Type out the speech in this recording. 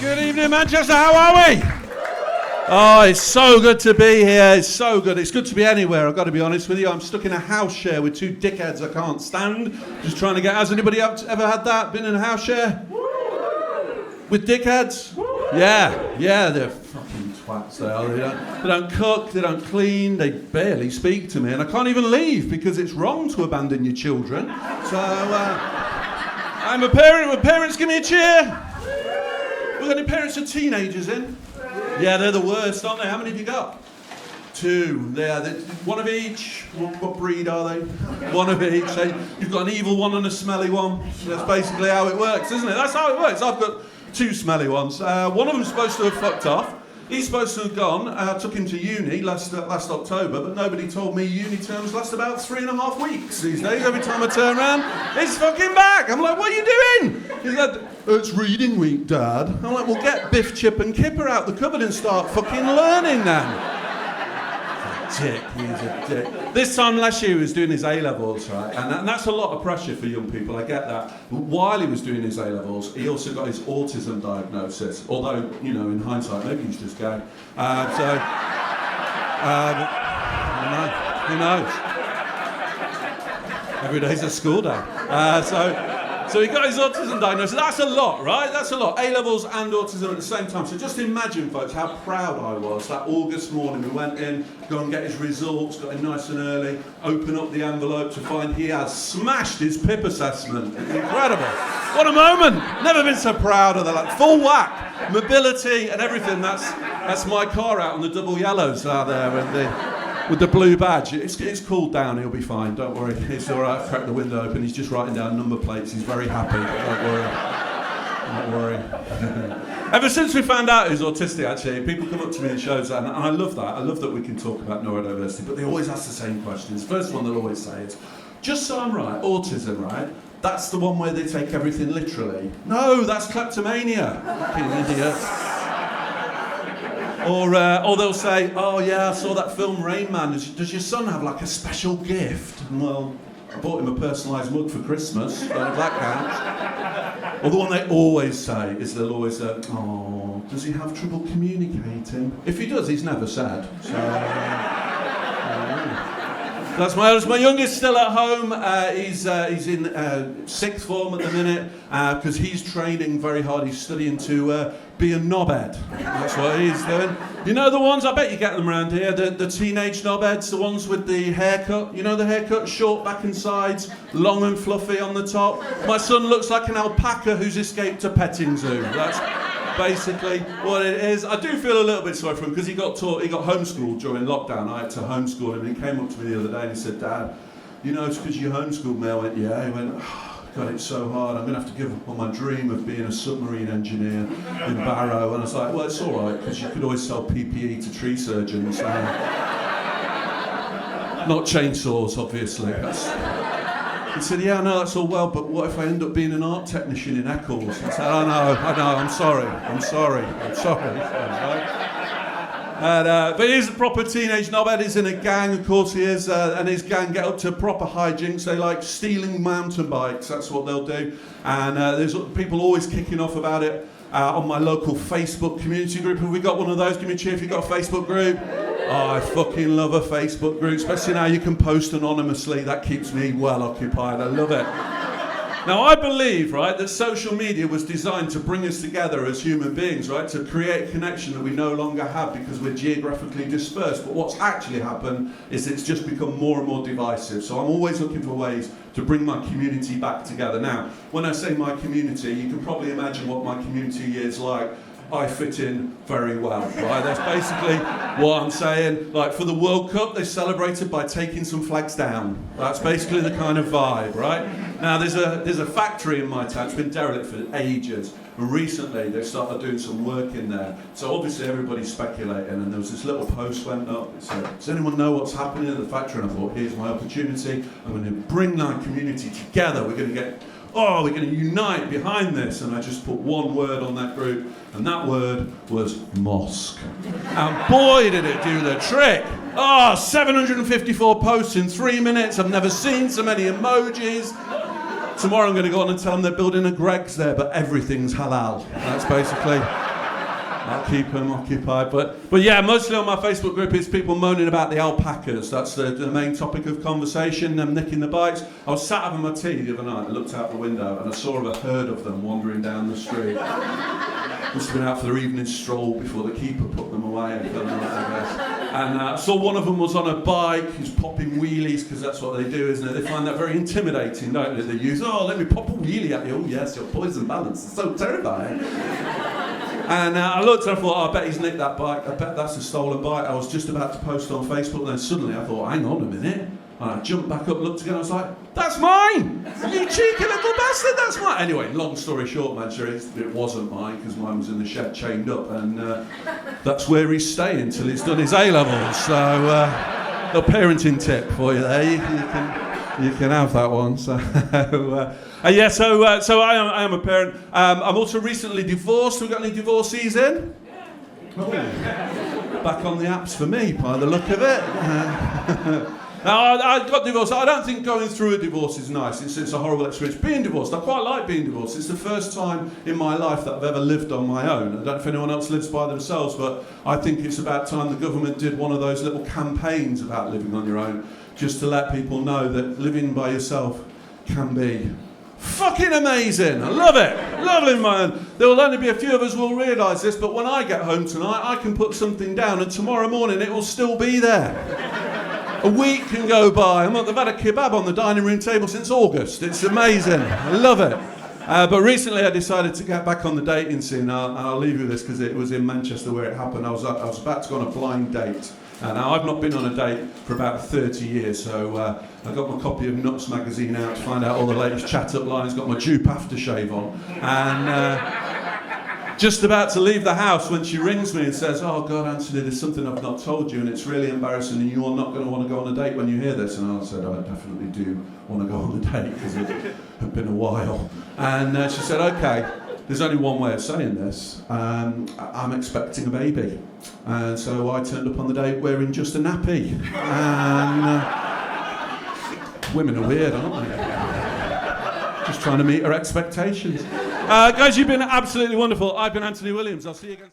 Good evening, Manchester. How are we? Oh, it's so good to be here. It's so good. It's good to be anywhere, I've got to be honest with you. I'm stuck in a house share with two dickheads I can't stand. Just trying to get... Has anybody else ever had that? Been in a house share? With dickheads? Yeah, they're fucking twats. They are. They don't cook, they don't clean, they barely speak to me, and I can't even leave because it's wrong to abandon your children. So, I'm a parent. Will parents give me a cheer? We've got any parents of teenagers in? Yeah, they're the worst, aren't they? How many have you got? Two. They're one of each. What breed are they? One of each. You've got an evil one and a smelly one. That's basically how it works, isn't it? That's how it works. I've got two smelly ones. One of them's supposed to have fucked off. He's supposed to have gone. I took him to uni last October, but nobody told me uni terms last about 3.5 weeks these days. Every time I turn around, he's fucking back. I'm like, what are you doing? He's like, it's reading week, Dad. I'm like, well, get Biff, Chip and Kipper out the cupboard and start fucking learning then. He's a dick. This time last year he was doing his A-levels, right? And that's a lot of pressure for young people, I get that. But while he was doing his A-levels, he also got his autism diagnosis. Although, you know, in hindsight, maybe he's just gay. Who knows? Every day's a school day. So he got his autism diagnosis. That's a lot, right? That's a lot. A-levels and autism at the same time. So just imagine, folks, how proud I was that August morning. We went in, go and get his results, got in nice and early, open up the envelope to find he has smashed his PIP assessment. Incredible. What a moment. Never been so proud of that. Like, full whack, mobility and everything. That's my car out on the double yellows out there with the blue badge. It's cooled down, he'll be fine, don't worry. It's all right, I've cracked the window open, he's just writing down number plates, he's very happy, don't worry. Ever since we found out he's autistic, actually, people come up to me and shows that, and I love that. I love that we can talk about neurodiversity, but they always ask the same questions. First one they'll always say is, just so I'm right, autism, right? That's the one where they take everything literally. No, that's kleptomania. Fucking idiot. Or they'll say, oh yeah, I saw that film Rain Man. Does your son have like a special gift? And, well, I bought him a personalised mug for Christmas. Don't know if that counts. Or the one they always say is they'll always say, oh, does he have trouble communicating? If he does, he's never said. So, that's my oldest. My youngest still at home. He's in sixth form at the minute because he's training very hard. He's studying to be a knobhead. That's what he's doing. You know the ones, I bet you get them around here, the teenage knobheads, the ones with the haircut. You know the haircut, short back and sides, long and fluffy on the top. My son looks like an alpaca who's escaped a petting zoo. That's basically what it is. I do feel a little bit sorry for him because he got homeschooled during lockdown. I had to homeschool him, and he came up to me the other day and he said, Dad, you know it's because you homeschooled me. I went, yeah. He went, oh, God, it's so hard. I'm going to have to give up on my dream of being a submarine engineer in Barrow. And I was like, well, it's all right, because you could always sell PPE to tree surgeons. Not chainsaws, obviously. He said, yeah, I know that's all well, but what if I end up being an art technician in Eccles? I said, I know, I'm sorry. But he's a proper teenage knobhead. He's in a gang, of course he is, and his gang get up to proper hijinks. They like stealing mountain bikes, that's what they'll do. And there's people always kicking off about it on my local Facebook community group. Have we got one of those? Give me a cheer if you've got a Facebook group. Oh, I fucking love a Facebook group, especially now you can post anonymously. That keeps me well occupied. I love it. Now, I believe, right, that social media was designed to bring us together as human beings, right, to create a connection that we no longer have because we're geographically dispersed. But what's actually happened is it's just become more and more divisive. So I'm always looking for ways to bring my community back together. Now, when I say my community, you can probably imagine what my community is like. I fit in very well, right? That's basically what I'm saying. Like, for the World Cup, they celebrated by taking some flags down. That's basically the kind of vibe, right? Now, there's a factory in my town. It's been derelict for ages. And recently, they started doing some work in there. So obviously, everybody's speculating. And there was this little post went up. It said, does anyone know what's happening in the factory? And I thought, here's my opportunity. I'm going to bring my community together. We're going to unite behind this. And I just put one word on that group, and that word was mosque. And boy, did it do the trick. 754 posts in 3 minutes. I've never seen so many emojis. Tomorrow I'm going to go on and tell them they're building a Greggs there, but everything's halal. That's basically I'll keep them occupied. But yeah, mostly on my Facebook group it's people moaning about the alpacas. That's the main topic of conversation, them nicking the bikes. I was sat having my tea the other night, I looked out the window and I saw a herd of them wandering down the street. Must have been out for their evening stroll before the keeper put them away. I guess. And I saw one of them was on a bike, he's popping wheelies, because that's what they do, isn't it? They find that very intimidating, don't they? They use, oh, let me pop a wheelie at you. Oh, yes, your poison balance is so terrifying. And I looked and I thought, oh, I bet he's nicked that bike. I bet that's a stolen bike. I was just about to post on Facebook, and then suddenly I thought, hang on a minute. And I jumped back up, looked again, I was like, that's mine! You cheeky little bastard, that's mine! Anyway, long story short, man, sure, it wasn't mine, because mine was in the shed chained up, and that's where he's staying till he's done his A-levels. So, a parenting tip for you there. You can have that one. So, so I am a parent. I'm also recently divorced. Have we got any divorcees in? Oh. Back on the apps for me, by the look of it. Now, I got divorced. I don't think going through a divorce is nice. It's a horrible experience. Being divorced, I quite like being divorced. It's the first time in my life that I've ever lived on my own. I don't know if anyone else lives by themselves, but I think it's about time the government did one of those little campaigns about living on your own, just to let people know that living by yourself can be fucking amazing. I love it. Lovely, man. There will only be a few of us who will realise this, but when I get home tonight, I can put something down, and tomorrow morning it will still be there. A week can go by. They've had a kebab on the dining room table since August. It's amazing. I love it. But recently I decided to get back on the dating scene, and I'll leave you with this because it was in Manchester where it happened. I was about to go on a blind date. Now, I've not been on a date for about 30 years, so I got my copy of Nuts magazine out to find out all the latest chat-up lines, got my Dupe aftershave on, and just about to leave the house when she rings me and says, oh God, Anthony, there's something I've not told you and it's really embarrassing and you're not going to want to go on a date when you hear this. And I said, I definitely do want to go on a date because it had been a while. And she said, okay, there's only one way of saying this. I'm expecting a baby. And so I turned up on the date wearing just a nappy. And women are weird, aren't they? Just trying to meet her expectations. Guys, you've been absolutely wonderful. I've been Anthony Williams. I'll see you again.